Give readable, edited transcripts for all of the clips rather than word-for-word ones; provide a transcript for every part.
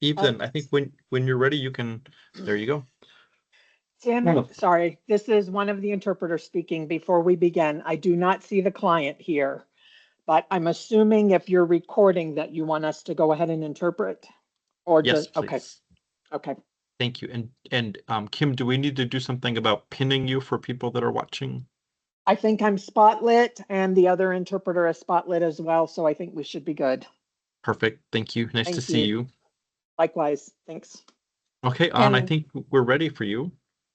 Evelyn, I think when you're ready, you can, there you go. Tim, sorry, this is one of the interpreters speaking before we begin. I do not see the client here, but I'm assuming if you're recording that you want us to go ahead and interpret or Yes, just, okay, please. okay. Thank you. And Kim, do we need to do something about pinning you for people that are watching? I think I'm spotlit and the other interpreter is spotlit as well, so I think we should be good. Perfect. Thank you. Nice to Thank see you. you. Likewise, thanks. Okay, I And think we're ready for you.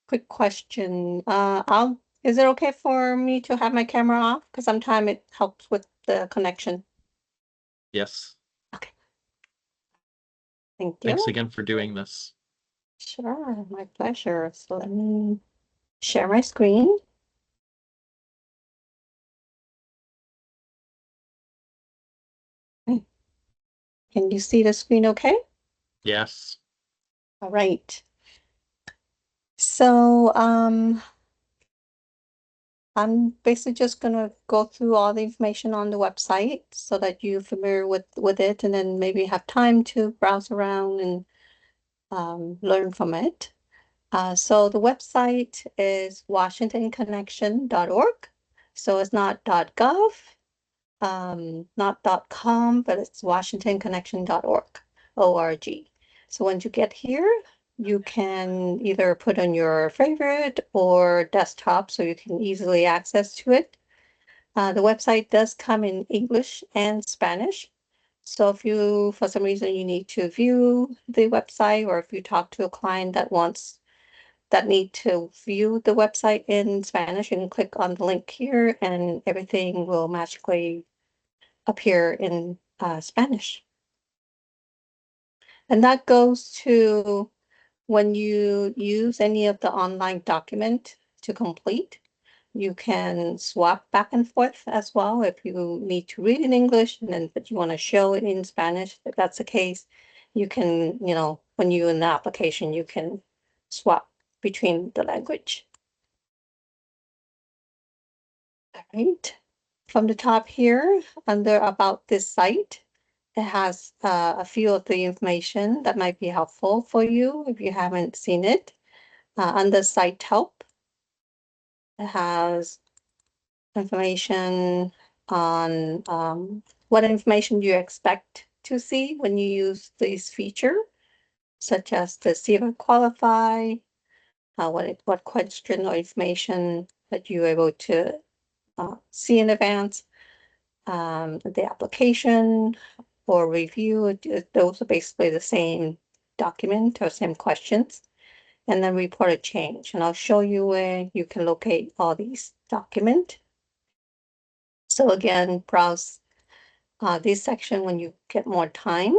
quick question, is it okay for me to have my camera off? Because sometimes it helps with the connection. Yes. Okay. Thank Thanks you. again for doing this. Sure, my pleasure. So let me share my screen. Okay. Can you see the screen okay? Yes. All right. So I'm basically just gonna go through all the information on the website so that you're familiar with it, and then maybe have time to browse around and learn from it. So the website is washingtonconnection.org. So it's not .gov, not .com, but it's washingtonconnection.org, O-R-G. So once you get here, you can either put on your favorite or desktop so you can easily access to it. The website does come in English and Spanish. So if you, for some reason, you need to view the website, or if you talk to a client that need to view the website in Spanish, you can click on the link here and everything will magically appear in Spanish. And that goes to when you use any of the online document to complete, you can swap back and forth as well if you need to read in English and then but you want to show it in Spanish. If that's the case, you can, when you're in the application, you can swap between the language. All right. From the top here, under About This Site, it has a few of the information that might be helpful for you if you haven't seen it. Under Site Help, it has information on what information you expect to see when you use this feature, such as to see if I qualify, what question or information that you're able to see in advance, the application or review. Those are basically the same document or same questions. And then report a change. And I'll show you where you can locate all these documents. So again, browse this section when you get more time.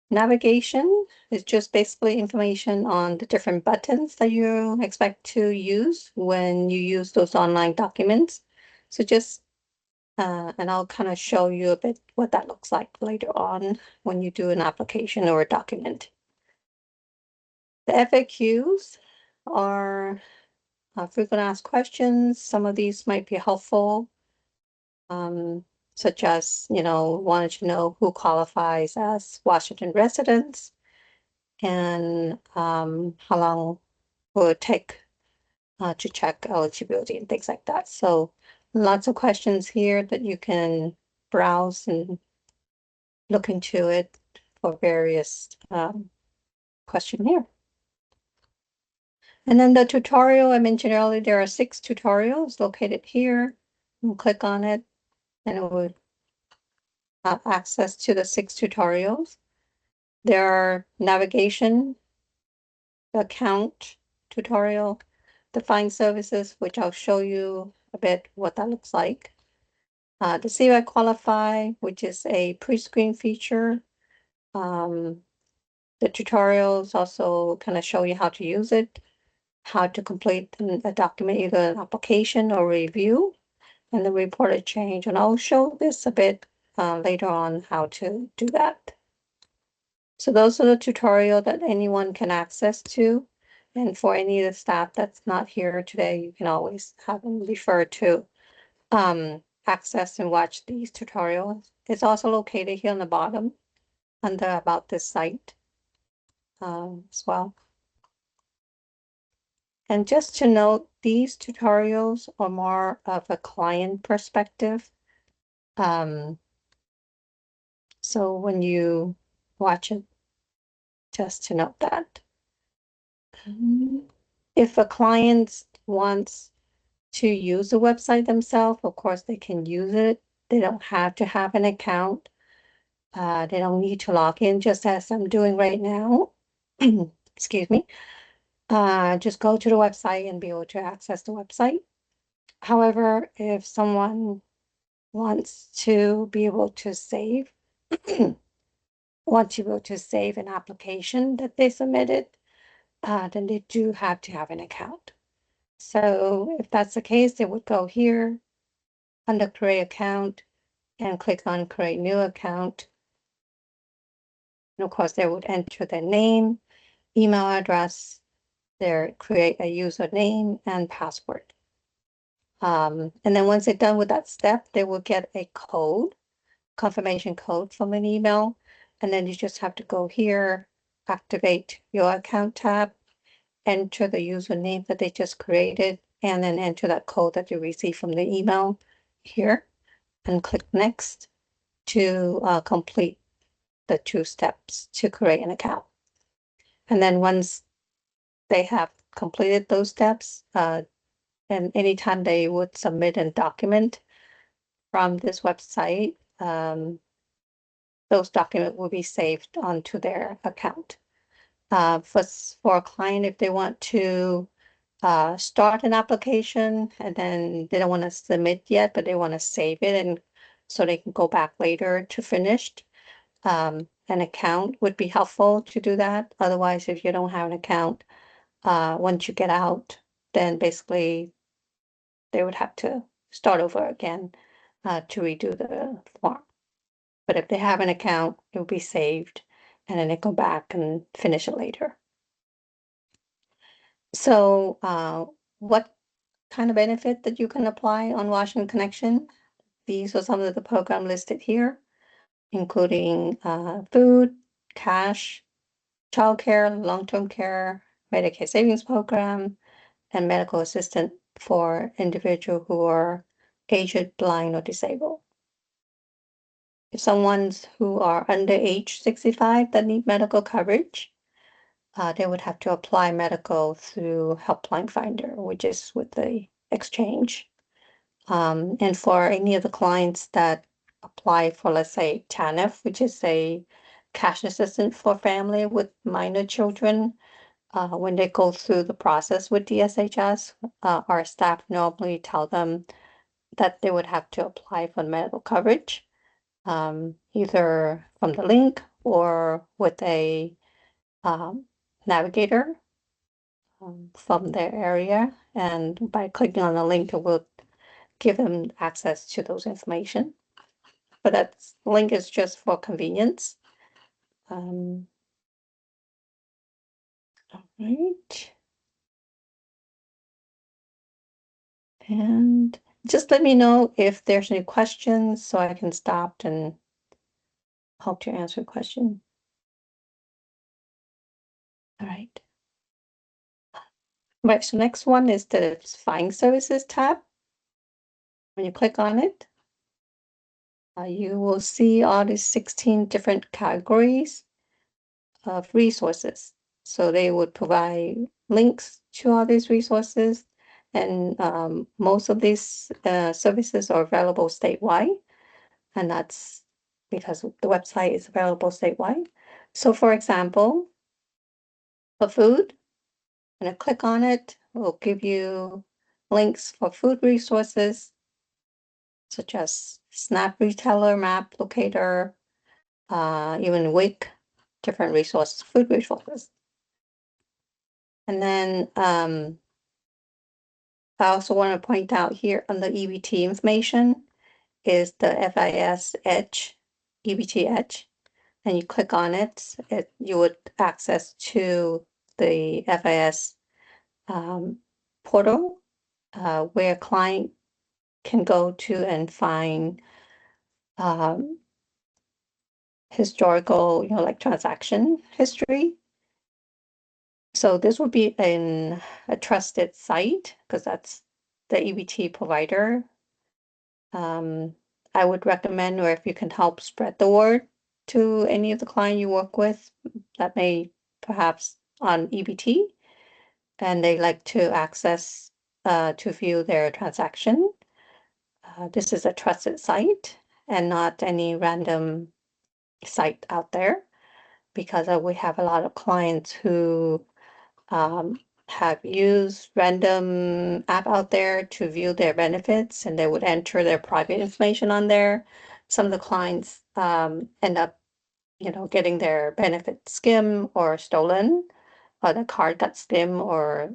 Navigation is just basically information on the different buttons that you expect to use when you use those online documents. So just, and I'll kind of show you a bit what that looks like later on when you do an application or a document. The FAQs are frequent asked questions. Some of these might be helpful, such as, wanted to know who qualifies as Washington residents and how long will it take to check eligibility and things like that. So lots of questions here that you can browse and look into it for various questionnaire. And then the tutorial I mentioned earlier, there are 6 tutorials located here. You click on it and it will have access to the 6 tutorials. There are navigation, account tutorial, define services, which I'll show you a bit what that looks like. The See If I Qualify, which is a pre-screen feature. The tutorials also kind of show you how to use it, how to complete a document, either an application or review, and the report a change. And I'll show this a bit later on how to do that. So those are the tutorial that anyone can access to. And for any of the staff that's not here today, you can always have them refer to access and watch these tutorials. It's also located here on the bottom under About This Site as well. And just to note, these tutorials are more of a client perspective. So when you watch it, just to note that. If a client wants to use the website themselves, of course, they can use it. They don't have to have an account. They don't need to log in, just as I'm doing right now. Excuse me. Just go to the website and be able to access the website. However, if someone wants to be able to save, an application that they submitted, then they do have to have an account. So if that's the case, they would go here under Create Account and click on Create New Account. And of course, they would enter their name, email address, create a username and password. And then once they're done with that step, they will get a code, confirmation code from an email. And then you just have to go here, activate your account tab, enter the username that they just created, and then enter that code that you received from the email here, and click Next to complete the 2 steps to create an account. And then once they have completed those steps, and anytime they would submit a document from this website, those documents will be saved onto their account. For a client, if they want to start an application and then they don't want to submit yet, but they want to save it, and so they can go back later to finished, an account would be helpful to do that. Otherwise, if you don't have an account, once you get out, then basically they would have to start over again to redo the form. But if they have an account, it will be saved, and then they go back and finish it later. So what kind of benefit that you can apply on Washington Connection? These are some of the programs listed here, including food, cash, childcare, long-term care, Medicaid savings program, and medical assistance for individuals who are aged, blind, or disabled. If someone's who are under age 65 that need medical coverage, they would have to apply medical through Helpline Finder, which is with the exchange. And for any of the clients that apply for, let's say, TANF, which is a cash assistance for family with minor children, when they go through the process with DSHS, our staff normally tell them that they would have to apply for medical coverage, either from the link or with a navigator from their area. And by clicking on the link, it will give them access to those information. But that link is just for convenience. All right. And just let me know if there's any questions so I can stop and hope to answer a question. All right. Right, so next one is the Find Services tab. When you click on it, you will see all these 16 different categories of resources. So they would provide links to all these resources, and most of these services are available statewide, and that's because the website is available statewide. So for example, for food, when I click on it, it will give you links for food resources, such as SNAP Retailer Map Locator, even WIC, different resources, food resources. And then I also want to point out here on the EBT information is the FIS Edge, EBT Edge. And you click on it, you would access to the FIS portal where a client can go to and find historical, like transaction history. So this would be in a trusted site because that's the EBT provider. I would recommend, or if you can help spread the word to any of the client you work with that may perhaps on EBT and they like to access to view their transaction. This is a trusted site and not any random site out there because we have a lot of clients who have used random app out there to view their benefits and they would enter their private information on there. Some of the clients end up, getting their benefit skim or stolen, or the card got skim or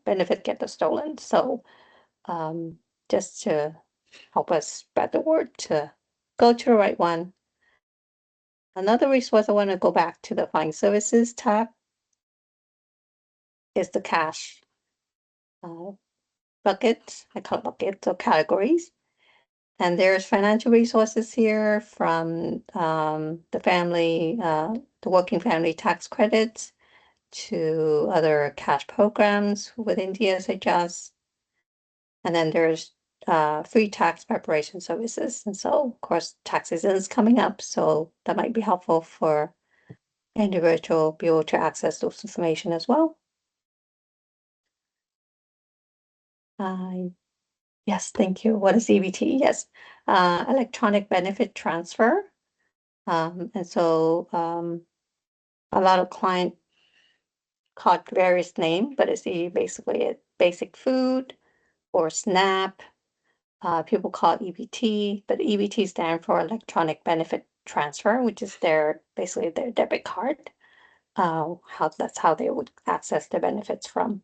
benefit get stolen. So just to help us spread the word to go to the right one. Another resource I want to go back to the Find Services tab is the cash bucket. I call it buckets or categories. And there's financial resources here from the family, the working family tax credits to other cash programs within DSHS. And then there's free tax preparation services. And so, of course, tax season is coming up, so that might be helpful for individual be able to access those information as well. Yes, thank you. What is EBT? Yes, electronic benefit transfer. And so a lot of clients call it various name, but it's basically a basic food or SNAP. People call it EBT, but EBT stands for electronic benefit transfer, which is basically their debit card. That's how they would access the benefits from.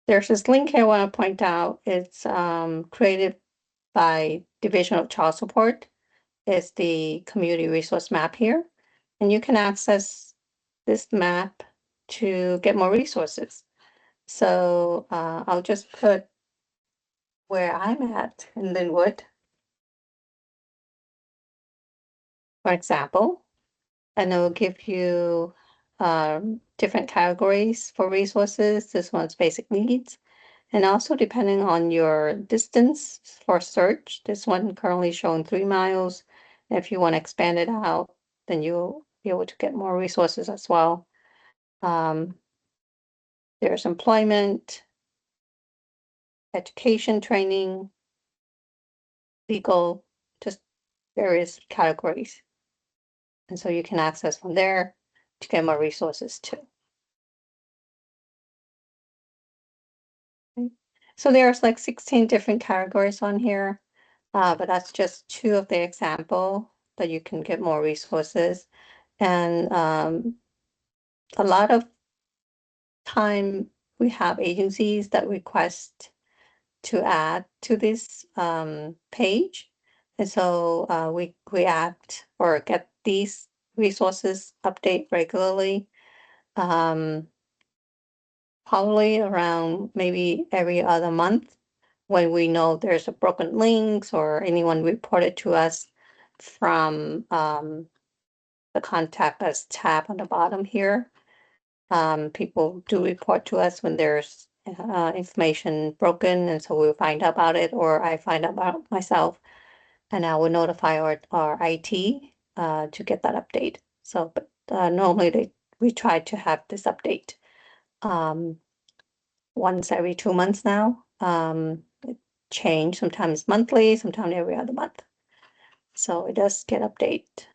There's this link here I want to point out. It's created by Division of Child Support. It's the community resource map here. And you can access this map to get more resources. So I'll just put where I'm at in Linwood, for example, and it will give you different categories for resources. This one's basic needs. And also depending on your distance for search, this one currently showing 3 miles. If you want to expand it out, then you'll be able to get more resources as well. There's employment, education, training, legal, just various categories. And so you can access from there to get more resources too. Okay. So there's like 16 different categories on here, but that's just 2 of the example that you can get more resources. And a lot of time we have agencies that request to add to this page. And so we act or get these resources update regularly. Probably around maybe every other month when we know there's a broken links or anyone reported to us from the contact us tab on the bottom here. People do report to us when there's information broken, and so we'll find out about it, or I find out about myself, and I will notify our IT to get that update. So, but normally we try to have this update once every 2 months now. It change sometimes monthly, sometimes every other month. So it does get updated.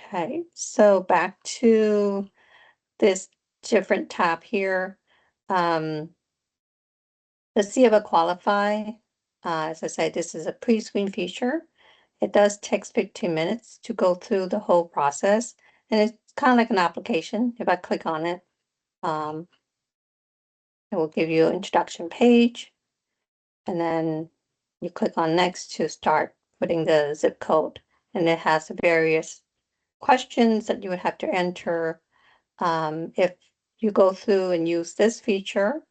Okay, so back to this different tab here. The see if I qualify. As I said, this is a pre-screen feature. It does take 15 minutes to go through the whole process, and it's kind of like an application. If I click on it, it will give you an introduction page, and then you click on next to start putting the zip code, and it has various questions that you would have to enter. If you go through and use this feature,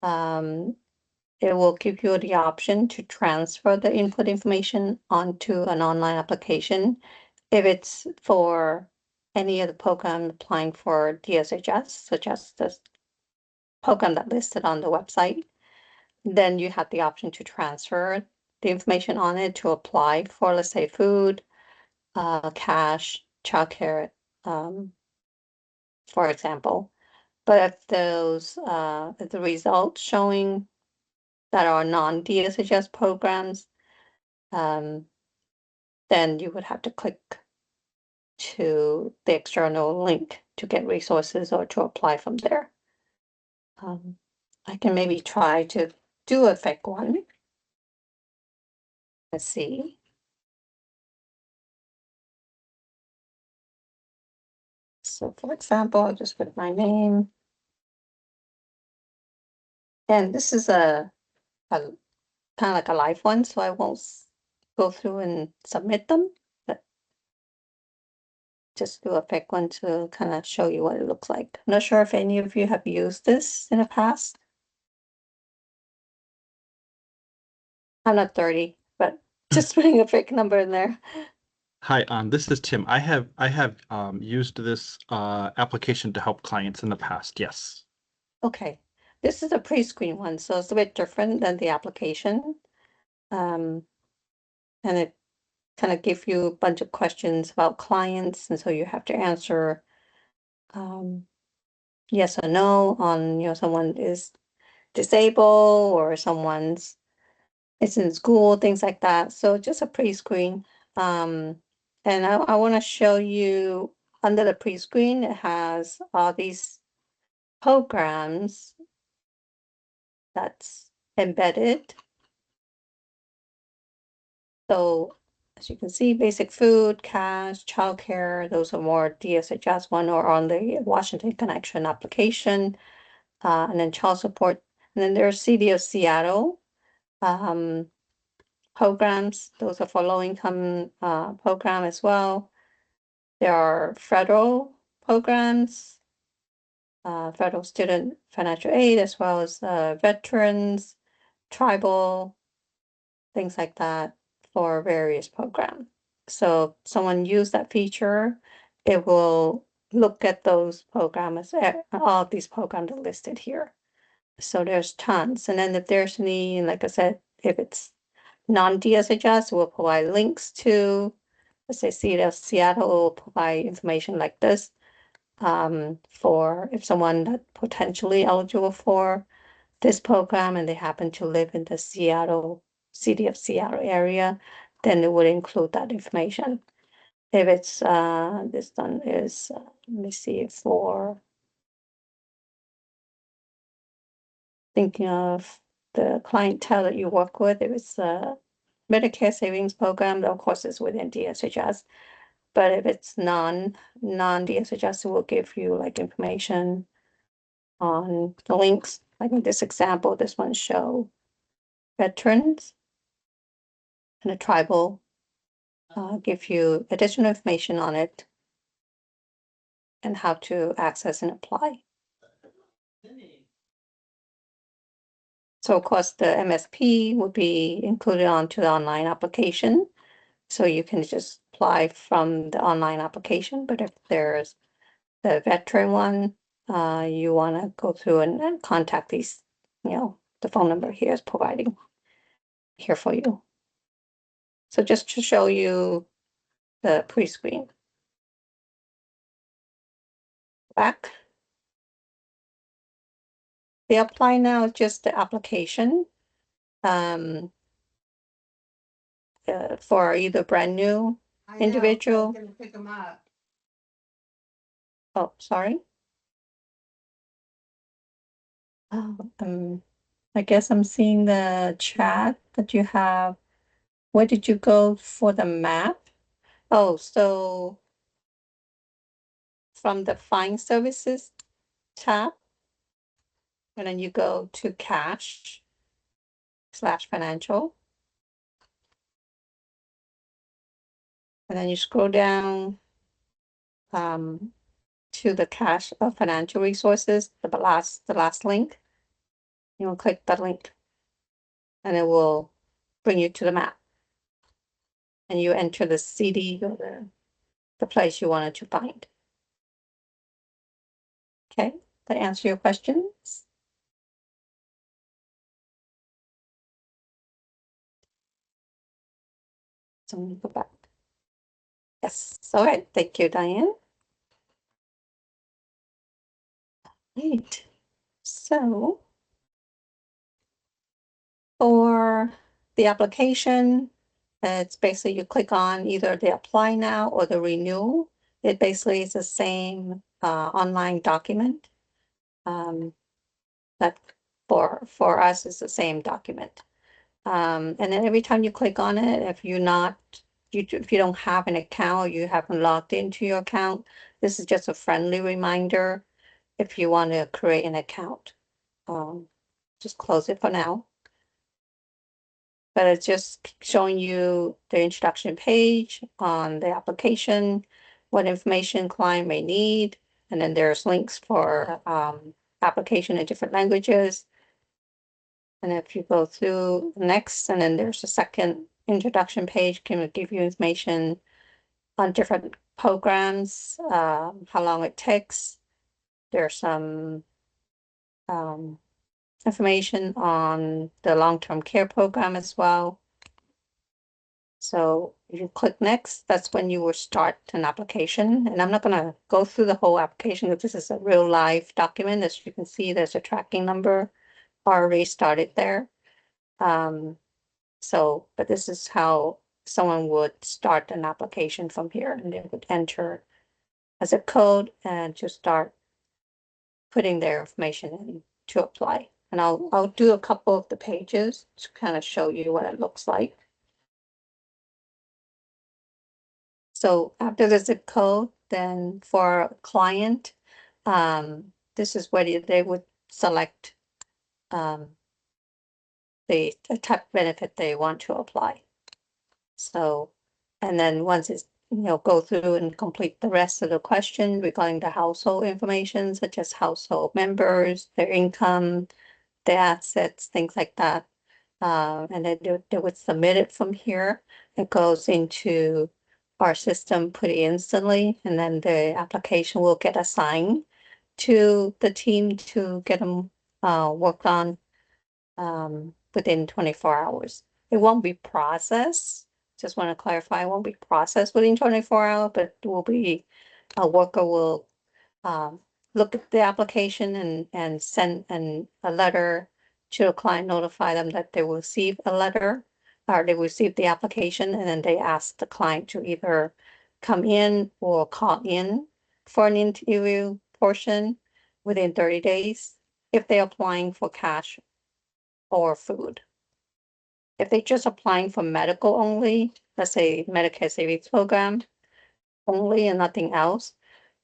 It will give you the option to transfer the input information onto an online application. If it's for any of the program applying for DSHS, such as the program that listed on the website, then you have the option to transfer the information on it to apply for, let's say, food, cash, childcare, for example. But if those, if the results showing that are non-DSHS programs, then you would have to click to the external link to get resources or to apply from there. I can maybe try to do a fake one. Let's see. So for example, I'll just put my name. And this is a kind of like a live one, so I won't go through and submit them, but just do a fake one to kind of show you what it looks like. I'm not sure if any of you have used this in the past. I'm not 30, but just putting a fake number in there. Hi, this is Tim. I have used this application to help clients in the past. Yes. Okay, this is a pre-screen one, so it's a bit different than the application. And it kind of gives you a bunch of questions about clients, and so you have to answer yes or no on, someone is disabled or someone's is in school, things like that. So just a pre-screen. And I want to show you under the pre-screen, it has all these programs that's embedded. So as you can see, basic food, cash, childcare, those are more DSHS one or on the Washington Connection application, and then child support. And then there's City of Seattle programs. Those are for low-income program as well. There are federal programs, federal student financial aid, as well as veterans, tribal, things like that for various programs. So if someone use that feature, it will look at those programs, all of these programs are listed here. So there's tons. And then if there's any, like I said, if it's non-DSHS, we'll provide links to, let's say Seattle will provide information like this for if someone that potentially eligible for this program and they happen to live in the City of Seattle area, then it would include that information. If it's this one is let me see, for thinking of the clientele that you work with, if it's a Medicare savings program, of course it's within DSHS. But if it's non-DSHS, it will give you like information on the links. Like in this example, this one show veterans and a tribal, give you additional information on it and how to access and apply. So of course the MSP will be included onto the online application. So you can just apply from the online application, but if there's the veteran one, you want to go through and contact these, the phone number here is providing here for you. So just to show you the pre-screen. Back. The apply now is just the application for either brand new individual. Gonna pick them up. Oh, sorry. I guess I'm seeing the chat that you have. Where did you go for the map? Oh, so from the Find Services tab, and then you go to Cash/Financial. And then you scroll down to the Cash of Financial Resources, the last link. You will click the link and it will bring you to the map. And you enter the city or the place you wanted to find. Okay, that answer your questions? So let me go back. Yes, all right, thank you, Diane. Right, so for the application, it's basically you click on either the apply now or the renew. It basically is the same online document. That for us is the same document. And then every time you click on it, if you don't have an account, you haven't logged into your account, this is just a friendly reminder if you want to create an account. Just close it for now. But it's just showing you the introduction page on the application, what information client may need, and then there's links for application in different languages. And if you go through next, and then there's a second introduction page, can give you information on different programs, how long it takes. There's some information on the long-term care program as well. So if you click next, that's when you will start an application. And I'm not going to go through the whole application because this is a real live document. As you can see, there's a tracking number already started there. But this is how someone would start an application from here, and they would enter as a code and just start putting their information in to apply. And I'll do a couple of the pages to kind of show you what it looks like. So after the zip code, then for a client, this is where they would select the type of benefit they want to apply. So, and then once it's, go through and complete the rest of the question regarding the household information, such as household members, their income, their assets, things like that. And then they would submit it from here. It goes into our system pretty instantly, and then the application will get assigned to the team to get them worked on within 24 hours. It won't be processed. Just want to clarify, it won't be processed within 24 hours, but it will be, a worker will look at the application and send a letter to a client, notify them that they will receive a letter or they receive the application, and then they ask the client to either come in or call in for an interview portion within 30 days if they're applying for cash or food. If they're just applying for medical only, let's say Medicare Savings Program only and nothing else,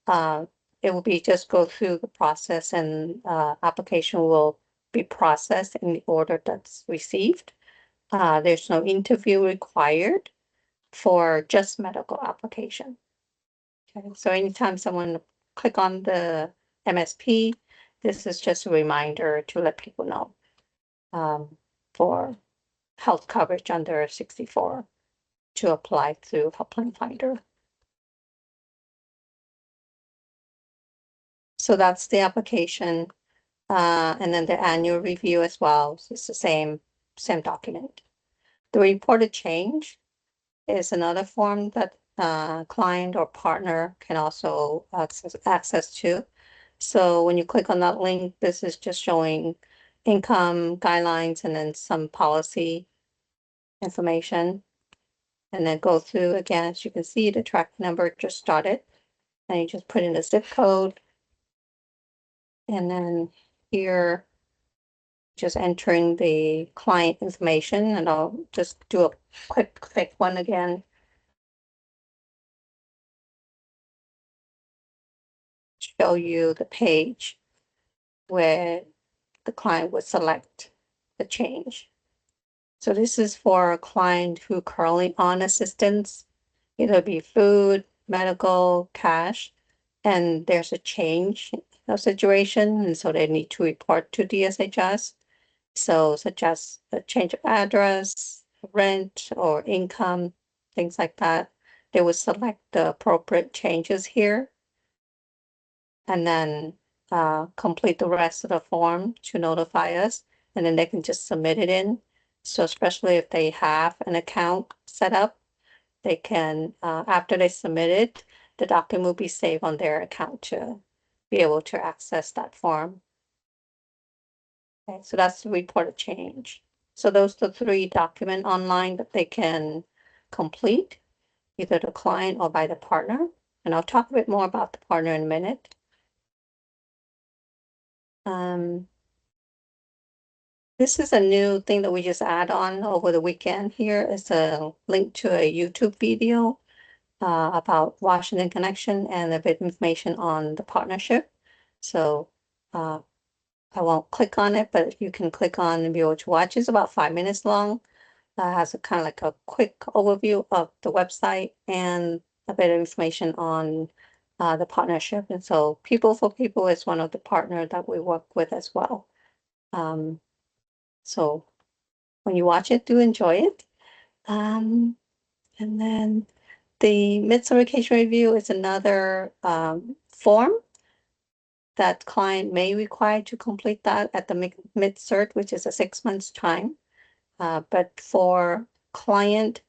it will be just go through the process, and application will be processed in the order that's received. There's no interview required for just medical application. Okay, so anytime someone click on the MSP, this is just a reminder to let people know for health coverage under 64 to apply through Helpline Finder. So that's the application, and then the annual review as well. So it's the same document. The reported change is another form that client or partner can also access to. So when you click on that link, this is just showing income guidelines and then some policy information. And then go through again, as you can see, the track number just started. And you just put in the zip code. And then here, just entering the client information, and I'll just do a quick one again. Show you the page where the client would select the change. So this is for a client who currently on assistance, either be food, medical, cash, and there's a change of situation, and so they need to report to DSHS. So such as a change of address, rent, or income, things like that. They would select the appropriate changes here and then complete the rest of the form to notify us, and then they can just submit it in. So especially if they have an account set up, they can, after they submit it, the document will be saved on their account to be able to access that form. Okay, so that's the report of change. So those are the 3 documents online that they can complete, either the client or by the partner. And I'll talk a bit more about the partner in a minute. This is a new thing that we just add on over the weekend here. It's a link to a YouTube video about Washington Connection and a bit of information on the partnership. So I won't click on it, but you can click on and be able to watch. It's about 5 minutes long. Has a kind of like a quick overview of the website and a bit of information on the partnership. And so People for People is one of the partners that we work with as well. So when you watch it, do enjoy it. And then the mid-certification review is another form that client may require to complete that at the mid-cert, which is a 6 months time. But for client,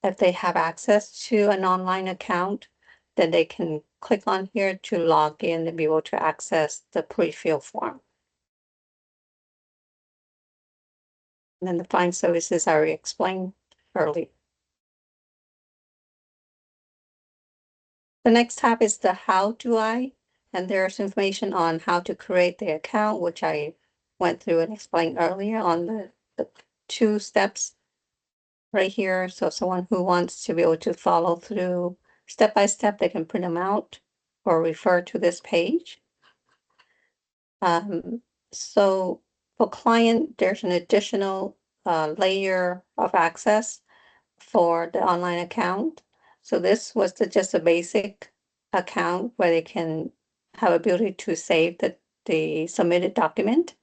if they have access to an online account, then they can click on here to log in and be able to access the pre-fill form. And then the find services I already explained earlier. The next tab is the how do I, and there's information on how to create the account, which I went through and explained earlier on the 2 steps right here. So someone who wants to be able to follow through step by step, they can print them out or refer to this page. So for client, there's an additional layer of access for the online account. So this was just a basic account where they can have ability to save the submitted document.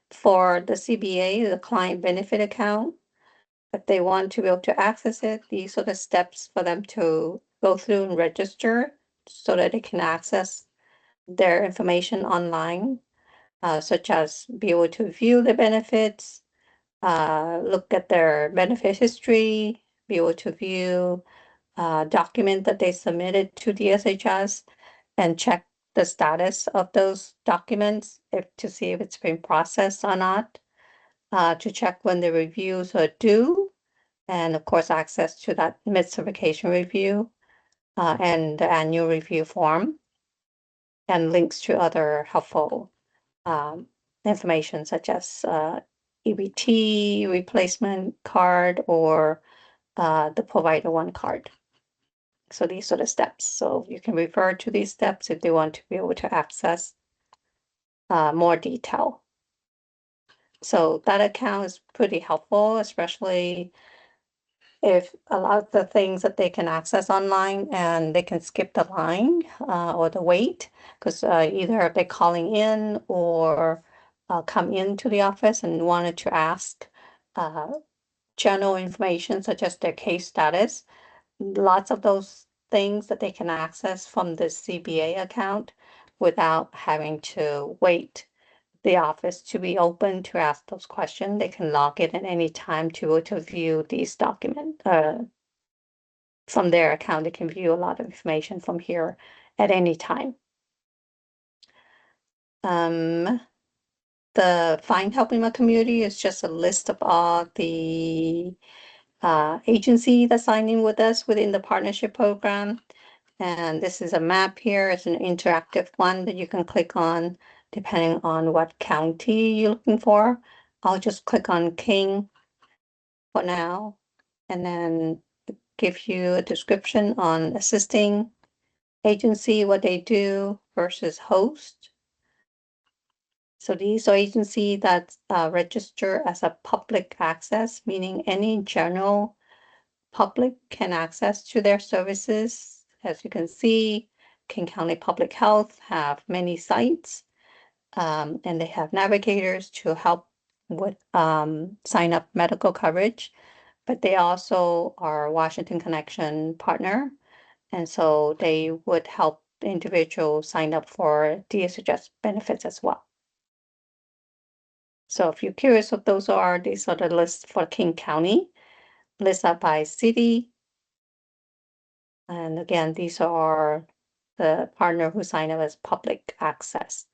For the CBA, the client benefit account, if they want to be able to access it, these are the steps for them to go through and register so that they can access their information online, such as be able to view the benefits, look at their benefit history, be able to view document that they submitted to DSHS and check the status of those documents to see if it's been processed or not, to check when the reviews are due, and of course access to that mid-certification review and the annual review form, and links to other helpful information such as EBT replacement card or the Provider One card. So these are the steps. So you can refer to these steps if they want to be able to access more detail. So that account is pretty helpful, especially if a lot of the things that they can access online and they can skip the line or the wait, because either if they're calling in or come into the office and wanted to ask general information such as their case status, lots of those things that they can access from the CBA account without having to wait the office to be open to ask those questions. They can log in at any time to view these documents. From their account, they can view a lot of information from here at any time. The Find Help in My Community is just a list of all the agency that signed in with us within the partnership program. And this is a map here. It's an interactive one that you can click on depending on what county you're looking for. I'll just click on King for now, and then give you a description on assisting agency, what they do versus host. So these are agencies that register as a public access, meaning any general public can access to their services. As you can see, King County Public Health have many sites, and they have navigators to help would sign up medical coverage, but they also are Washington Connection partner. And so they would help the individual sign up for DSHS benefits as well. So if you're curious what those are, these are the lists for King County, list up by city. And again, these are the partner who sign up as public access.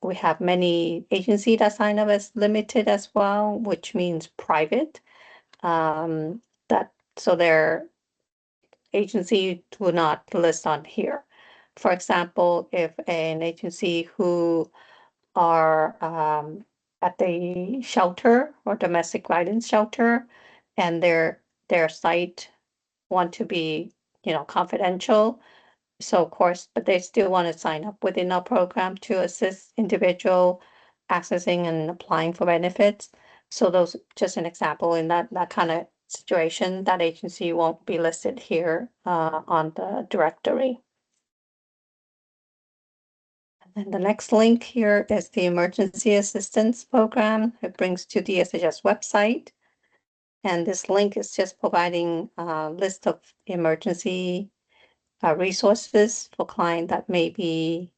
We have many agencies that sign up as limited as well, which means private. So their agency will not list on here. For example, if an agency who are at the shelter or domestic violence shelter, and their site want to be, confidential. So of course, but they still want to sign up within our program to assist individual accessing and applying for benefits. So those, just an example in that kind of situation, that agency won't be listed here on the directory. And the next link here is the Emergency Assistance Program. It brings to DSHS website. And this link is just providing a list of emergency resources for client that may be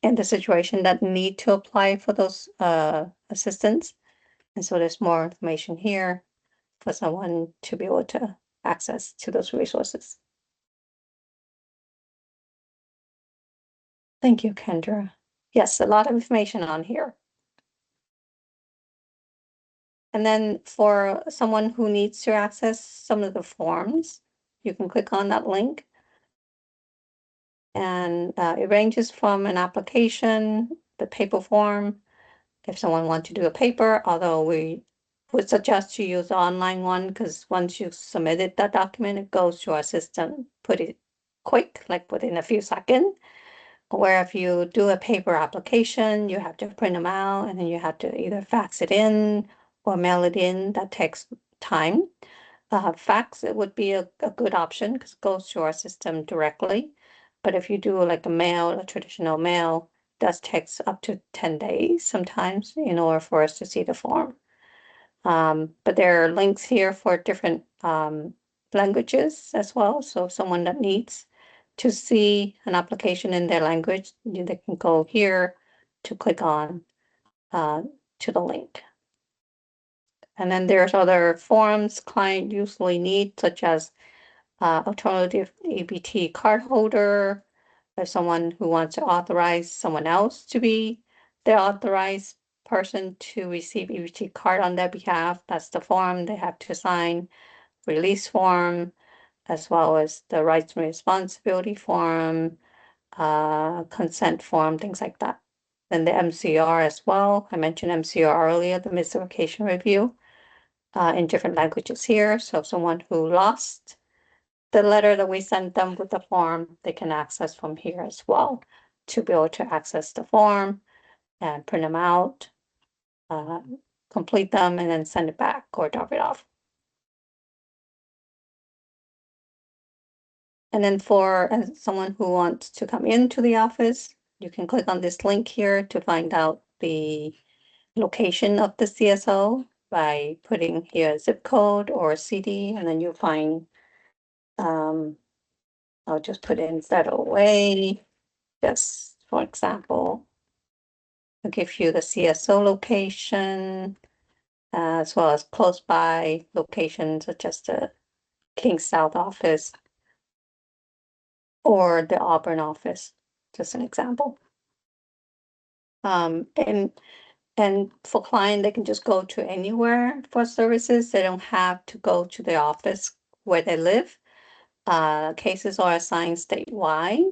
in the situation that need to apply for those assistance. And so there's more information here for someone to be able to access to those resources. Thank you, Kendra. Yes, a lot of information on here. And then for someone who needs to access some of the forms, you can click on that link. And it ranges from an application, the paper form, if someone wants to do a paper, although we would suggest you use the online one, because once you've submitted that document, it goes to our system pretty quick, like within a few seconds. Where if you do a paper application, you have to print them out and then you have to either fax it in or mail it in. That takes time. Fax, it would be a good option because it goes to our system directly. But if you do like a traditional mail, it does takes up to 10 days sometimes in order for us to see the form. But there are links here for different languages as well. So someone that needs to see an application in their language, they can go here to click on to the link. And then there's other forms client usually need, such as alternative EBT card holder, or someone who wants to authorize someone else to be the authorized person to receive EBT card on their behalf. That's the form they have to sign, release form, as well as the rights and responsibility form, consent form, things like that. Then the MCR as well. I mentioned MCR earlier, the missed vacation review, in different languages here. So someone who lost the letter that we sent them with the form, they can access from here as well to be able to access the form and print them out, complete them, and then send it back or drop it off. And then for someone who wants to come into the office, you can click on this link here to find out the location of the CSO by putting here a zip code or a CD, and then you'll find, I'll just put in Federal Way, just for example. I'll give you the CSO location, as well as close by locations such as the King South office or the Auburn office, just an example. And for client, they can just go to anywhere for services. They don't have to go to the office where they live. Cases are assigned statewide.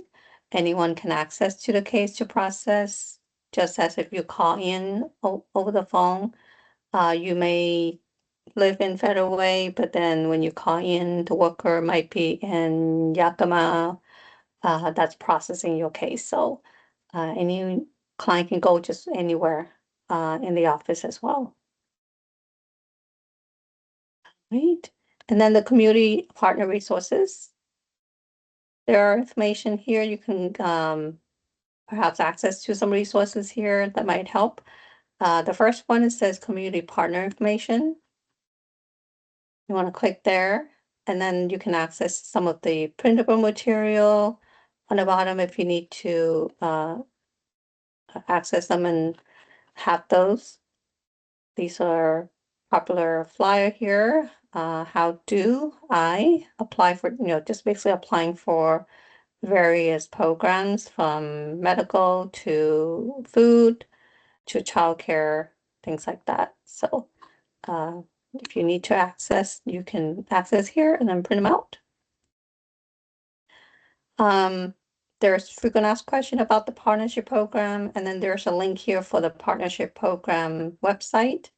Anyone can access to the case to process, just as if you call in over the phone. You may live in Federal Way, but then when you call in, the worker might be in Yakima, that's processing your case. So any client can go just anywhere in the office as well. Right. And then the community partner resources. There are information here. You can perhaps access to some resources here that might help. The first one, it says community partner information. You want to click there, and then you can access some of the printable material on the bottom if you need to access them and have those. These are popular flyer here. How do I apply for, just basically applying for various programs from medical to food to childcare, things like that. So if you need to access, you can access here and then print them out. There's frequent asked question about the partnership program, and then there's a link here for the partnership program website.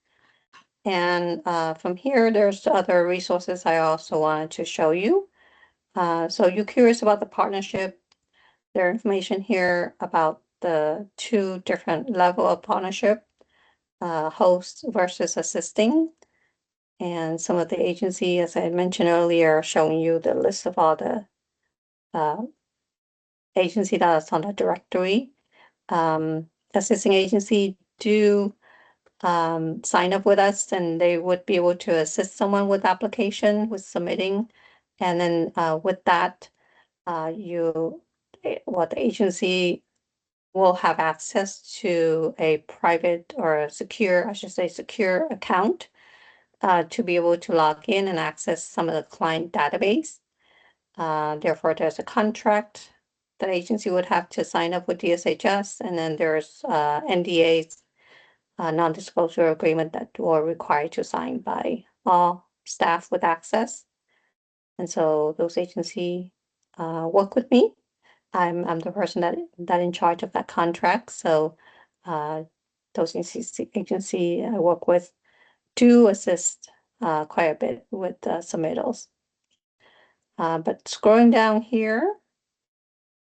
And from here, there's other resources I also wanted to show you. So you're curious about the partnership. There's information here about the two different level of partnership, host versus assisting. And some of the agency, as I mentioned earlier, showing you the list of all the agency that's on the directory. Assisting agency do sign up with us, and they would be able to assist someone with application, with submitting. And then with that, the agency will have access to a private or a secure, I should say secure account to be able to log in and access some of the client database. Therefore, there's a contract the agency would have to sign up with DSHS, and then there's NDAs, non-disclosure agreement that were required to sign by all staff with access. And so those agencies work with me. I'm the person that in charge of that contract. So those agency I work with do assist quite a bit with submittals. But scrolling down here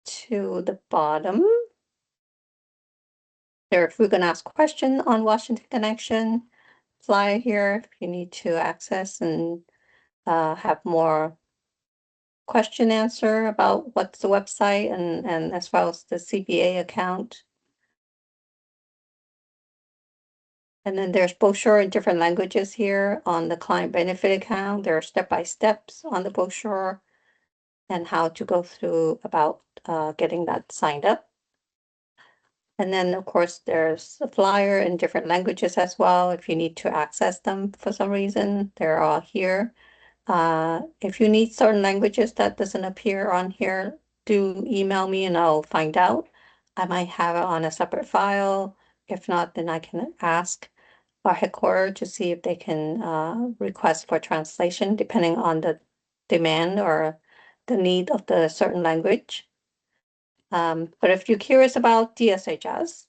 to the bottom, if we're going to ask question on Washington Connection, flyer here if you need to access and have more question answer about what's the website and as well as the CPA account. And then there's brochure in different languages here on the client benefit account. There are step-by-steps on the brochure and how to go through about getting that signed up. And then, of course, there's a flyer in different languages as well. If you need to access them for some reason, they're all here. If you need certain languages that doesn't appear on here, do email me and I'll find out. I might have it on a separate file. If not, then I can ask our headquarters to see if they can request for translation depending on the demand or the need of the certain language. But if you're curious about DSHS,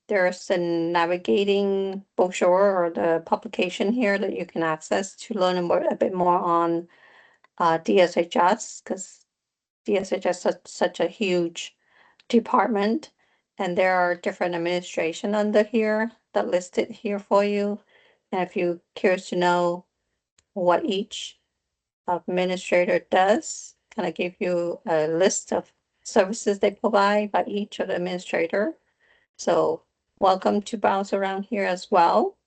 there's a navigating brochure or the publication here that you can access to learn a bit more on DSHS, because DSHS is such a huge department, and there are different administration under here that listed here for you. And if you're curious to know what each administrator does, kind of give you a list of services they provide by each of the administrator. So welcome to browse around here as well.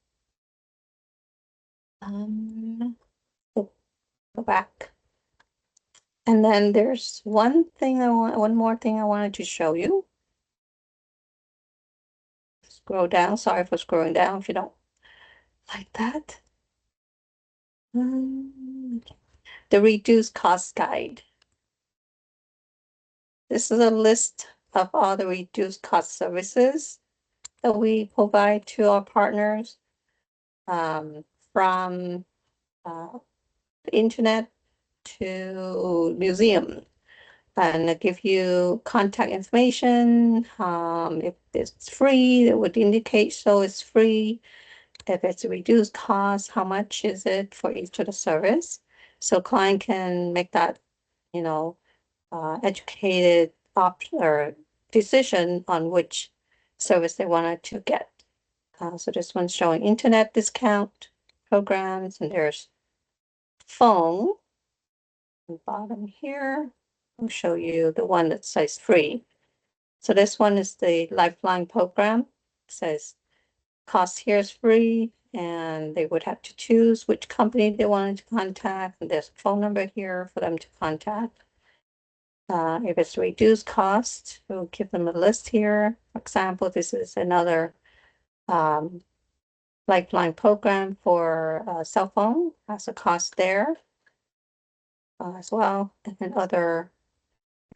Go back. And then there's one more thing I wanted to show you. Scroll down. Sorry for scrolling down if you don't like that. The reduced cost guide. This is a list of all the reduced cost services that we provide to our partners, from the internet to museum, and I give you contact information. If it's free, it would indicate so it's free. If it's a reduced cost, how much is it for each of the service? So client can make that, educated option or decision on which service they wanted to get. So this one's showing internet discount programs, and there's phone on the bottom here. I'll show you the one that says free. So this one is the Lifeline program. It says Cost here is free, and they would have to choose which company they wanted to contact. And there's a phone number here for them to contact. If it's reduced cost, we'll give them a list here. For example, this is another Lifeline program for cell phone, has a cost there as well, and then other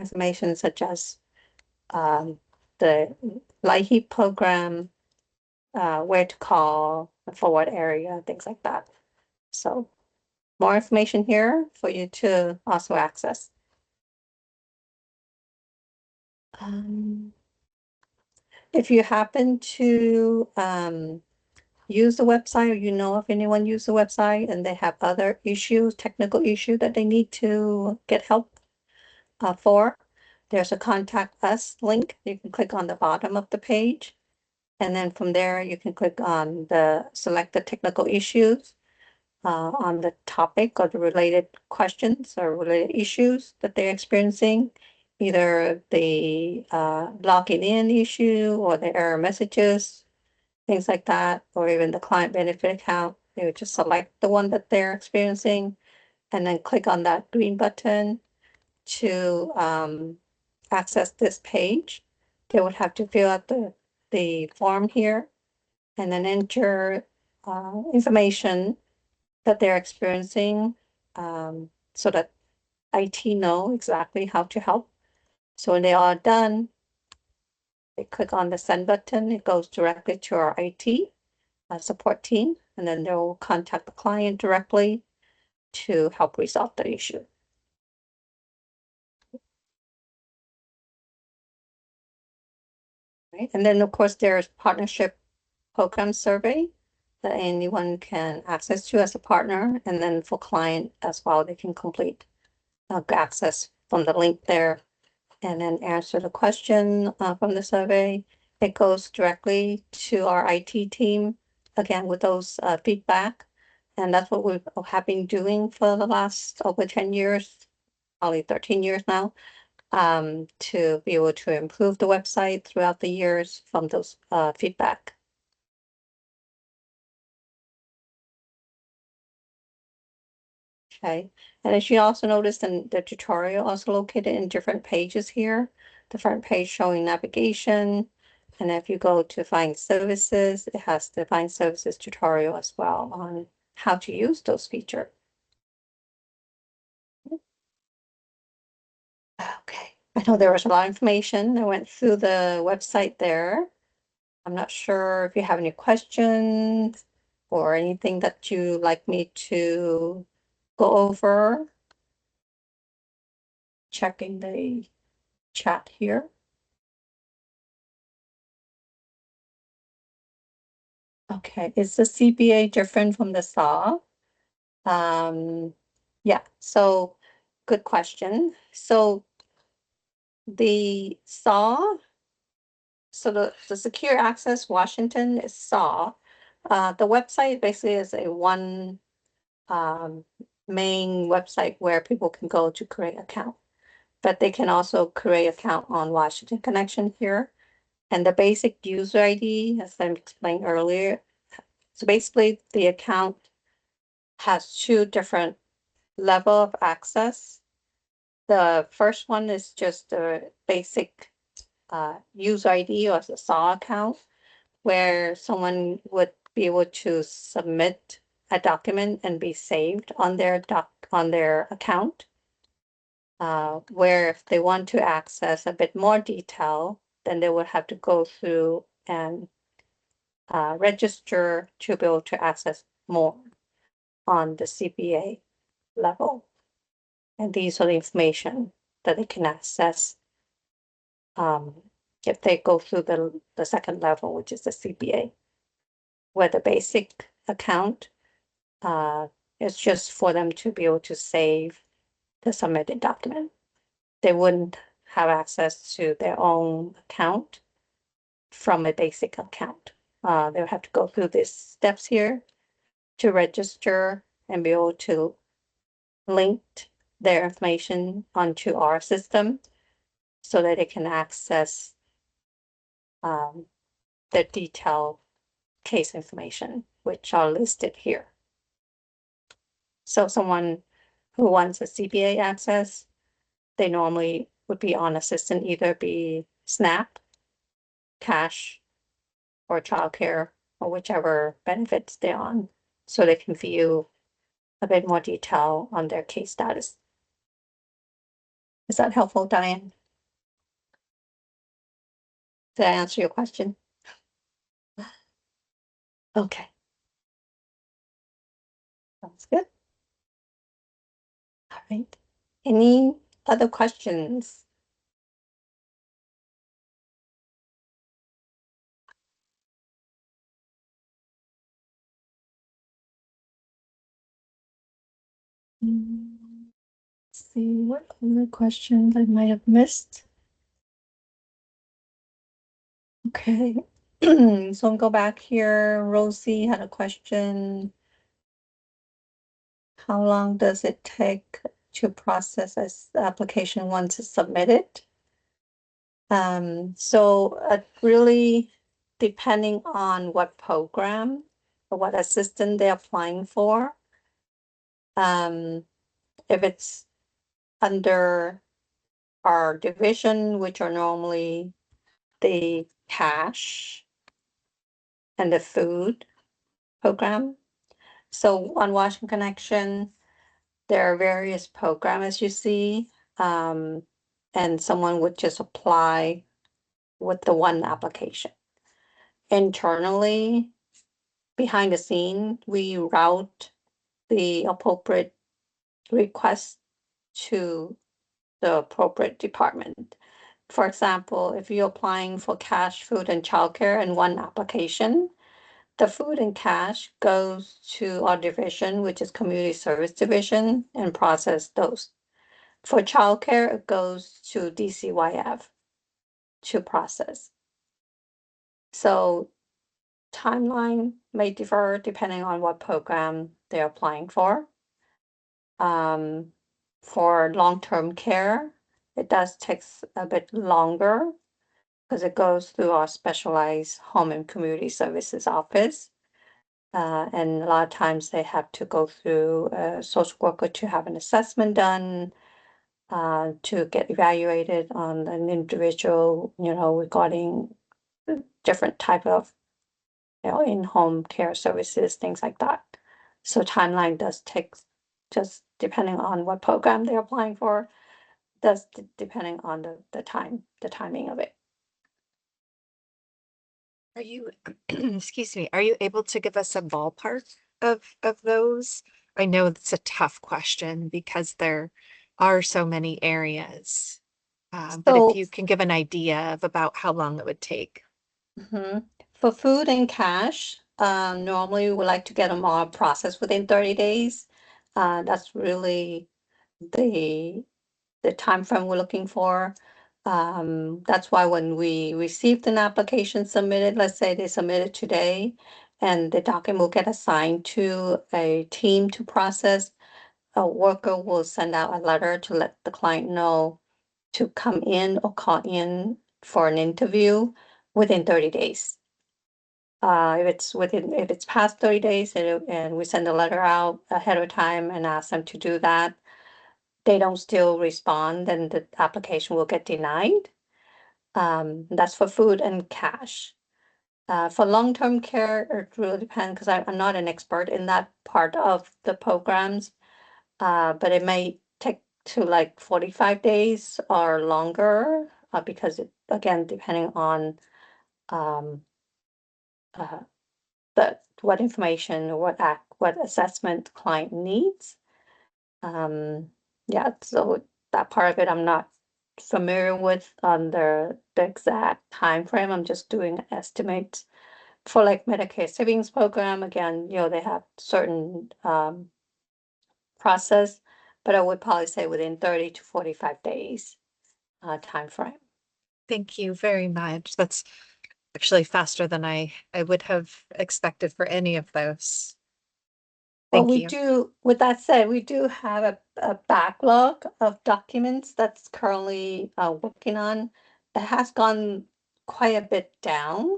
information such as the LIHEAP program, where to call, the forward area, things like that. So more information here for you to also access. If you happen to use the website, or you know of anyone use the website and they have other issues, technical issue that they need to get help for, there's a contact us link. You can click on the bottom of the page. And then from there, you can click on select the technical issues on the topic or the related questions or related issues that they're experiencing, either the logging in issue or the error messages, things like that, or even the client benefit account. They would just select the one that they're experiencing and then click on that green button to access this page. They would have to fill out the form here and then enter information that they're experiencing so that IT know exactly how to help. So when they are done, they click on the send button. It goes directly to our IT support team, and then they'll contact the client directly to help resolve the issue. Right? And then, of course, there's partnership program survey that anyone can access to as a partner, and then for client as well, they can complete access from the link there and then answer the question from the survey. It goes directly to our IT team, again, with those feedback. And that's what we have been doing for the last over 10 years, probably 13 years now, to be able to improve the website throughout the years from those feedback. Okay, and as you also noticed in the tutorial, also located in different pages here, the front page showing navigation. And if you go to Find Services, it has the Find Services tutorial as well on how to use those features. Okay, I know there was a lot of information. I went through the website there. I'm not sure if you have any questions or anything that you'd like me to go over. Checking the chat here. Okay, is the CBA different from the SAW? Yeah, so good question. So the SAW, so the Secure Access Washington is SAW. The website basically is a one main website where people can go to create an account. But they can also create an account on Washington Connection here. And the basic user ID, as I explained earlier, so basically the account has two different level of access. The first one is just a basic user ID or the SAW account, where someone would be able to submit a document and be saved on their account. Where if they want to access a bit more detail, then they would have to go through and register to be able to access more on the CBA level. And these are the information that they can access if they go through the second level, which is the CBA, where the basic account is just for them to be able to save the submitted document. They wouldn't have access to their own account from a basic account. They'll have to go through these steps here to register and be able to link their information onto our system so that they can access the detailed case information, which are listed here. So someone who wants a CPA access, they normally would be on assistant, either be SNAP, cash, or childcare, or whichever benefits they're on, so they can view a bit more detail on their case status. Is that helpful, Diane? Did I answer your question? Okay. Sounds good. All right. Any other questions? Let's see what other questions I might have missed. Okay. So I'll go back here. Rosie had a question. How long does it take to process this application once it's submitted? So really depending on what program or what assistant they're applying for. If it's under our division, which are normally the cash and the food program. So on Washington Connection, there are various programs, as you see, and someone would just apply with the one application. Internally, behind the scene, we route the appropriate request to the appropriate department. For example, if you're applying for cash, food, and childcare in one application, the food and cash goes to our division, which is Community Service Division, and process those. For childcare, it goes to DCYF to process. So timeline may differ depending on what program they're applying for. For long-term care, it does take a bit longer because it goes through our specialized home and community services office. And a lot of times they have to go through a social worker to have an assessment done, to get evaluated on an individual, regarding different type of, in-home care services, things like that. So timeline does take, just depending on what program they're applying for, depending on the timing of it. Are you, excuse me, are you able to give us a ballpark of those? I know it's a tough question because there are so many areas. But So- if you can give an idea of about how long it would take. For food and cash, normally we like to get them all processed within 30 days. That's really the time frame we're looking for. That's why when we received an application submitted, let's say they submitted today, and the document will get assigned to a team to process, a worker will send out a letter to let the client know to come in or call in for an interview within 30 days. If it's past 30 days and we send a letter out ahead of time and ask them to do that, they don't still respond, then the application will get denied. That's for food and cash. For long-term care, it really depends because I'm not an expert in that part of the programs. But it may take to like 45 days or longer, because it, again, depending on what information or what assessment client needs. Yeah, so that part of it I'm not familiar with on the exact time frame. I'm just doing estimates for like Medicare Savings Program. Again, they have certain process, but I would probably say within 30 to 45 days time frame. Thank you very much. That's actually faster than I would have expected for any of those. Well, Thank you. with that said, we do have a backlog of documents that's currently working on. It has gone quite a bit down.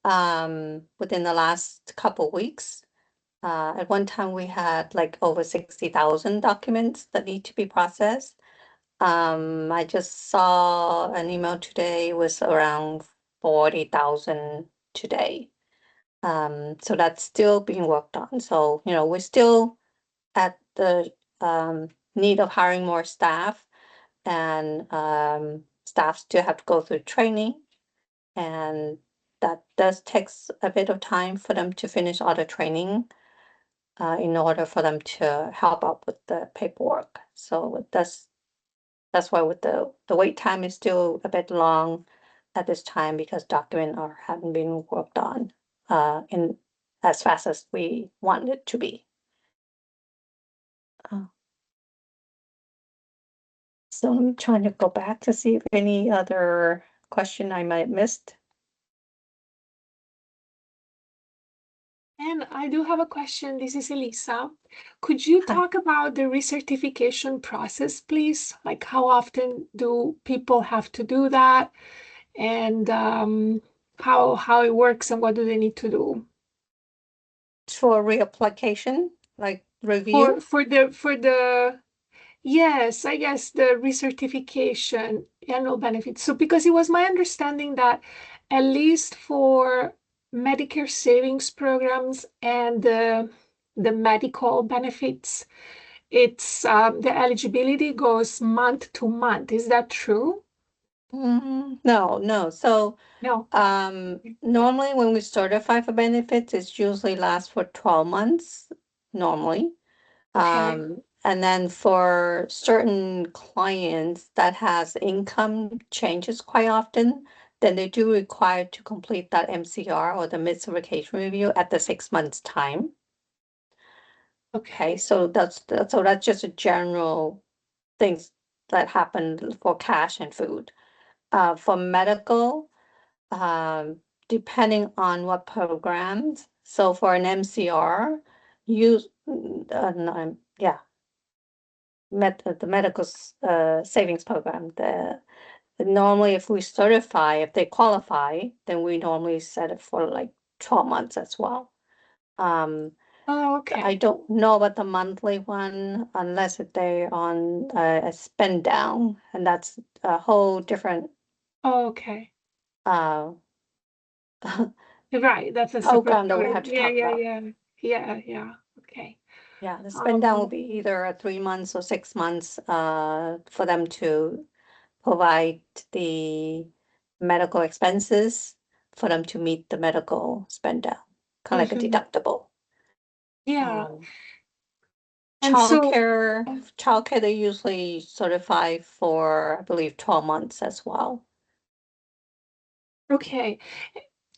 within the last couple weeks. At one time, we had like over 60,000 documents that need to be processed. I just saw an email today was around 40,000 today. So that's still being worked on. So, you know, we're still at the need of hiring more staff, and staff still have to go through training, and that does takes a bit of time for them to finish all the training in order for them to help out with the paperwork. So that's why with the wait time is still a bit long at this time, because documents haven't been worked on in as fast as we want it to be. So I'm trying to go back to see if any other question I might have missed. And I do have a question. This is Elisa. Could you Hi. talk about the recertification process, please? Like how often do people have to do that? And how it works and what do they need to do? For reapplication, like review? For the yes, I guess the recertification annual benefits. So because it was my understanding that at least for Medicare savings programs and the medical benefits, it's the eligibility goes month to month. Is that true? No. So No. normally when we certify for benefits, it usually lasts for 12 months normally. Okay. And then for certain clients that has income changes quite often, then they do require to complete that MCR or the mid-certification review at the 6 months time. Okay, so that's just a general things that happen for cash and food. For medical, depending on what programs. So for an MCR, use the medical savings program. Normally, if we certify, if they qualify, then we normally set it for like 12 months as well. Oh, okay. I don't know about the monthly one unless if they're on a spend down, and that's a whole different Oh, okay. uh Right. That's a program separate that we program. have to Yeah, talk yeah, about. yeah. Okay. Yeah, the spend down will Um, be either 3 months or 6 months for them to provide the medical expenses for them to meet the medical spend down, kind of like a mhm. deductible. Yeah. Um, And so, childcare, they usually certify for, I believe, 12 months as well. okay.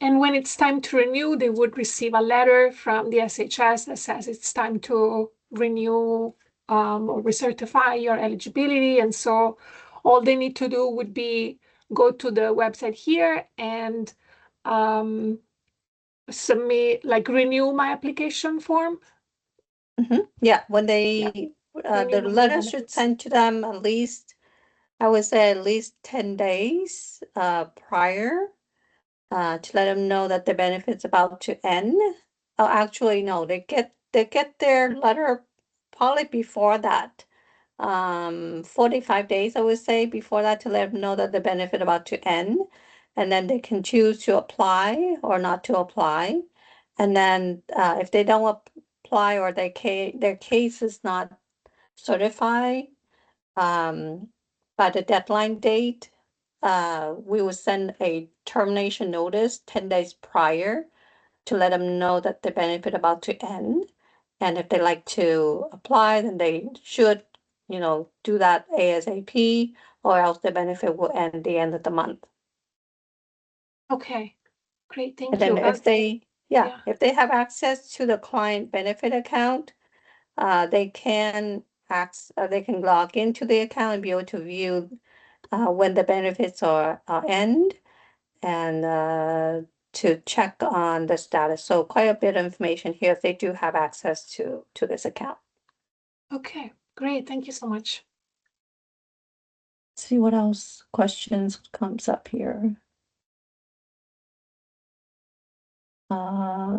And when it's time to renew, they would receive a letter from the SHS that says it's time to renew or recertify your eligibility. And so all they need to do would be go to the website here and submit, like renew my application form. Yeah, when they, Renew the my letter should benefits. send to them at least, I would say at least 10 days prior to let them know that the benefit's about to end. Oh, actually, no, they get their letter probably before that. 45 days, I would say, before that to let them know that the benefit about to end. And then they can choose to apply or not to apply. And then if they don't apply or their case is not certified by the deadline date, we will send a termination notice 10 days prior to let them know that the benefit about to end. And if they like to apply, then they should, do that ASAP, or else the benefit will end the end of the month. Okay, great, And thank then you. if they have access to the client benefit account, they can log into the account and be able to view when the benefits are end, and to check on the status. So quite a bit of information here if they do have access to this account. Okay, great, thank you so much. Let's see what else questions comes up here.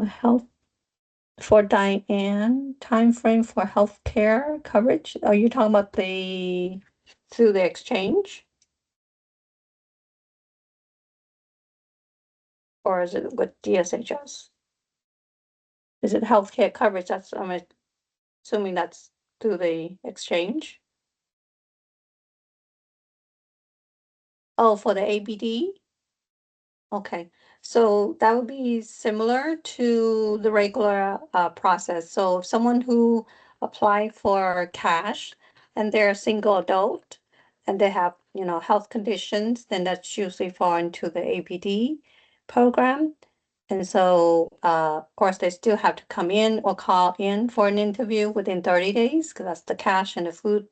Health for Diane, time frame for healthcare coverage. Are you talking about through the exchange? Or is it with DSHS? Is it healthcare coverage? I'm assuming that's through the exchange. Oh, for the ABD? Okay, so that would be similar to the regular process. So someone who applied for cash and they're a single adult and they have, health conditions, then that's usually fall into the ABD program. And so, of course, they still have to come in or call in for an interview within 30 days, because that's the cash and the food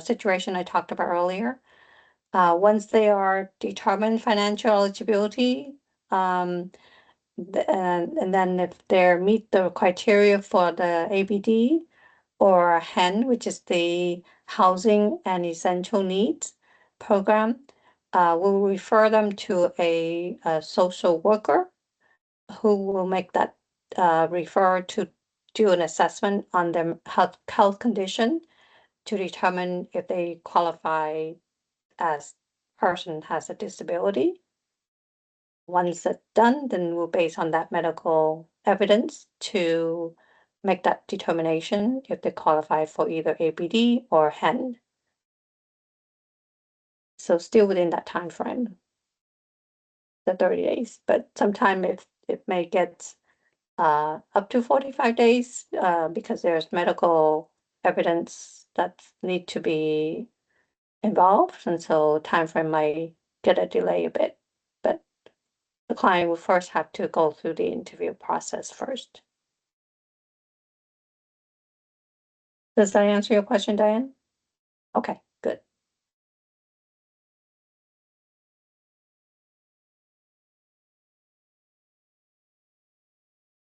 situation I talked about earlier. Once they are determined financial eligibility, and then if they meet the criteria for the ABD or HEN, which is the Housing and Essential Needs program, we'll refer them to a social worker who will make that refer to do an assessment on their health condition to determine if they qualify as person has a disability. Once that's done, then we'll base on that medical evidence to make that determination if they qualify for either ABD or HEN. So still within that time frame, the 30 days, but sometime it may get up to 45 days because there's medical evidence that need to be involved, and so time frame might get a delay a bit, but the client will first have to go through the interview process first. Does that answer your question, Diane? Okay, good.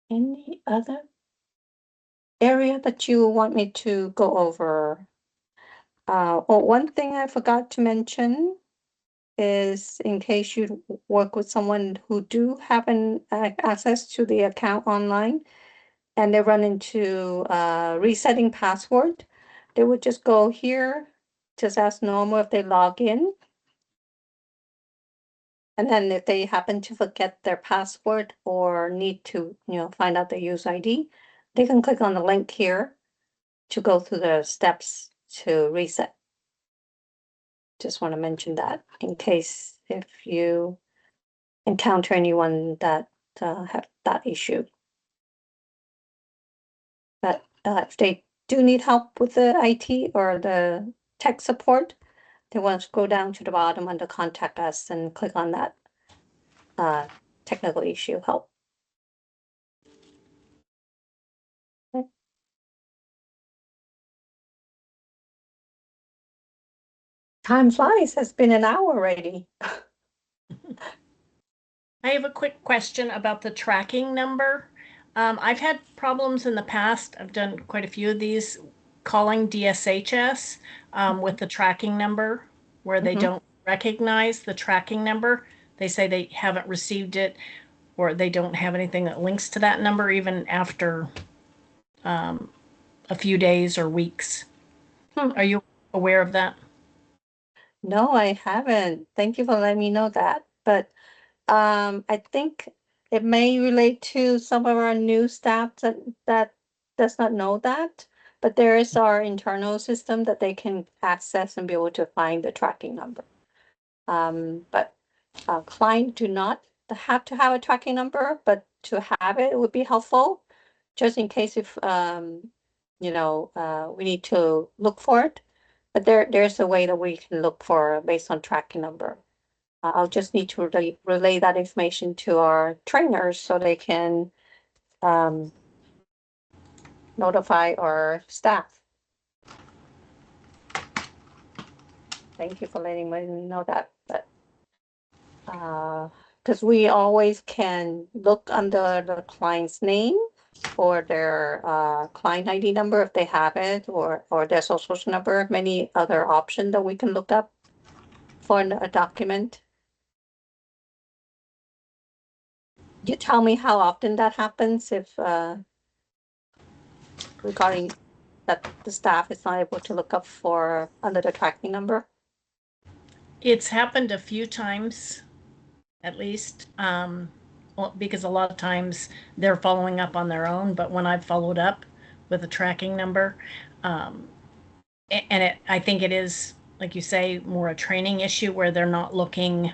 Any other area that you want me to go over? One thing I forgot to mention is, in case you work with someone who do have an access to the account online and they run into resetting password, they would just go here, just as normal if they log in. And then if they happen to forget their password or need to, find out the user ID, they can click on the link here to go through the steps to reset. Just want to mention that in case if you encounter anyone that have that issue. But if they do need help with the IT or the tech support, they want to go down to the bottom under contact us and click on that technical issue help. Okay. Time flies, it's been an hour already. I have a quick question about the tracking number. I've had problems in the past. I've done quite a few of these calling DSHS with the tracking number where they don't recognize the tracking number. They say they haven't received it or they don't have anything that links to that number even after a few days or weeks. Are you aware of that? No, I haven't. Thank you for letting me know that. But I think it may relate to some of our new staff that does not know that, but there is our internal system that they can access and be able to find the tracking number. But client do not have to have a tracking number, but to have it would be helpful, just in case if we need to look for it. But there's a way that we can look for based on tracking number. I'll just need to relay that information to our trainers so they can notify our staff. Thank you for letting me know that. But because we always can look under the client's name or their client ID number if they have it, or their social number, many other options that we can look up for a document. You tell me how often that happens if regarding that the staff is not able to look up for under the tracking number. It's happened a few times, at least. Well, because a lot of times they're following up on their own, but when I've followed up with a tracking number, and I think it is, like you say, more a training issue where they're not looking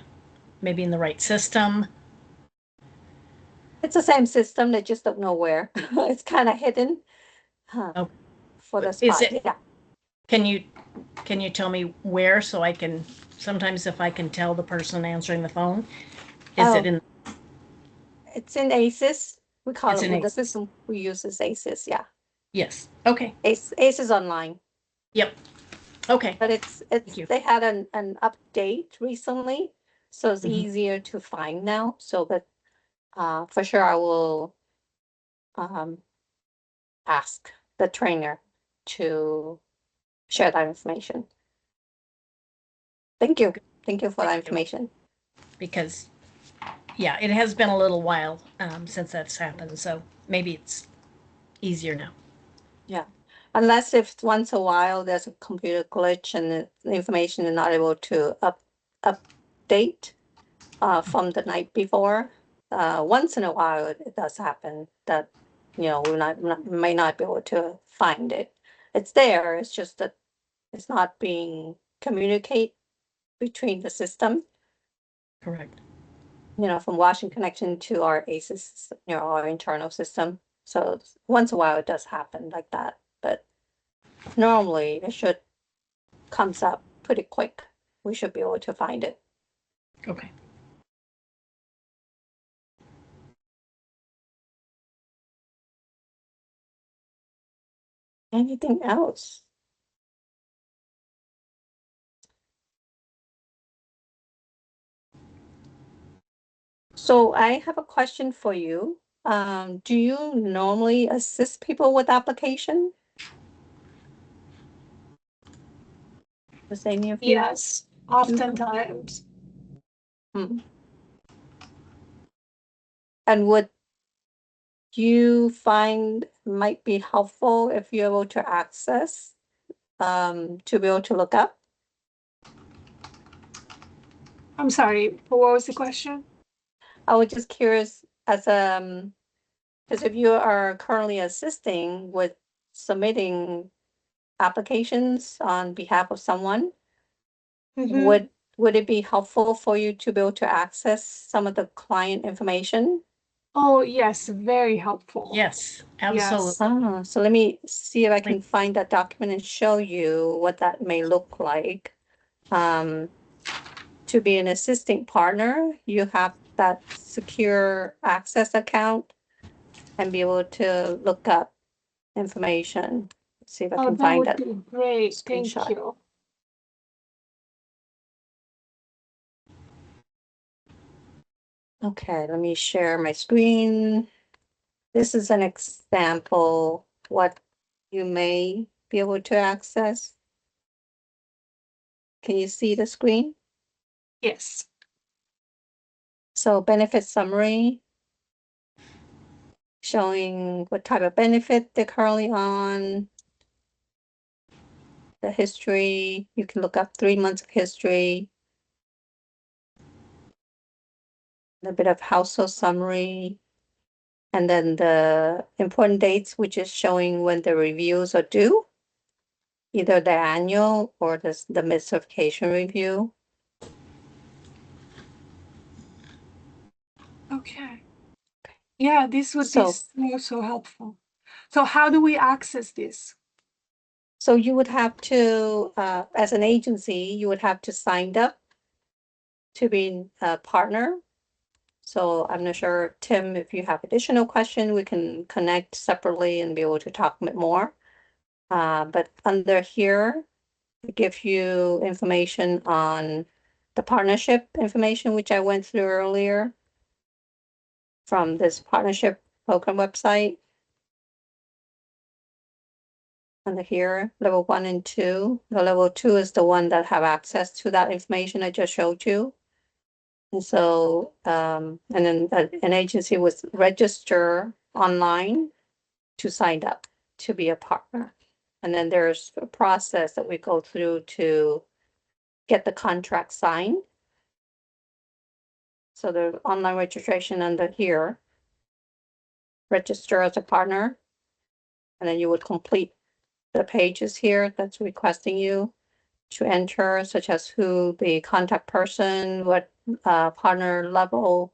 maybe in the right system. It's the same system, they just don't know where. It's kind of hidden Oh, for the is spot. it? Yeah. Can you tell me where so I can sometimes if I can tell the person answering the phone, is it in? It's in ACES. We call It's it in the ACES. system we use is ACES. Yeah. Yes. Okay. ACES online. Yep. Okay. But it's you. they had an update recently, so it's Mhm. easier to find now. So, but for sure I will ask the trainer to share that information. Thank you. Thank you for that Thank you. information. Because yeah, it has been a little while since that's happened, so maybe it's easier now. Yeah. Unless if once a while there's a computer glitch and the information is not able to update from the night before. Once in a while it does happen that, you know, we may not be able to find it. It's there, it's just that it's not being communicate between the system, Correct. you know, from Washington Connection to our ACES, you know, our internal system. So once in a while it does happen like that, but normally it should comes up pretty quick. We should be able to find it. Okay. Anything else? So I have a question for you. Do you normally assist people with application? Does any of you? Yes, oftentimes. Hmm. And would you find might be helpful if you're able to access, to be able to look up? I'm sorry, what was the question? I was just curious as because if you are currently assisting with submitting applications on behalf of someone, Mhm. would it be helpful for you to be able to access some of the client information? Oh, yes, very helpful. Yes, Yes. absolutely. So let me see if I can find that document and show you what that may look like. To be an assisting partner, you have that secure access account and be able to look up information. See if I Oh, can that find would that be great. Thank screenshot. you. Okay, let me share my screen. This is an example what you may be able to access. Can you see the screen? Yes. So benefit summary, showing what type of benefit they're currently on. The history, you can look up 3 months of history. A bit of household summary. And then the important dates, which is showing when the reviews are due. Either the annual or the mid-certification review. Okay. Yeah, this would be So, so helpful. So how do we access this? so you would have to, as an agency, you would have to sign up to be a partner. So I'm not sure, Tim, if you have additional question, we can connect separately and be able to talk a bit more. But under here, we give you information on the partnership information, which I went through earlier from this partnership program website. Under here, level 1 and 2. The level 2 is the one that have access to that information I just showed you. And so, and then an agency would register online to sign up to be a partner. And then there's a process that we go through to get the contract signed. So the online registration under here, register as a partner. And then you would complete the pages here that's requesting you to enter, such as who the contact person, what partner level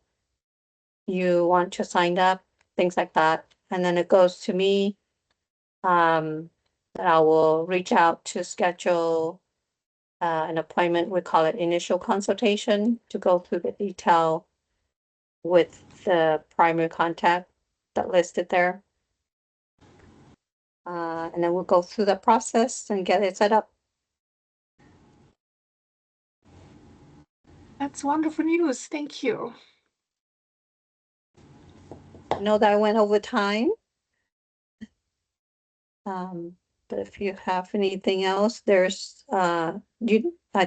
you want to sign up, things like that. And then it goes to me. That I will reach out to schedule an appointment. We call it initial consultation to go through the detail with the primary contact that listed there. And then we'll go through the process and get it set up. That's wonderful news. Thank you. I know that I went over time. But if you have anything else, there's, you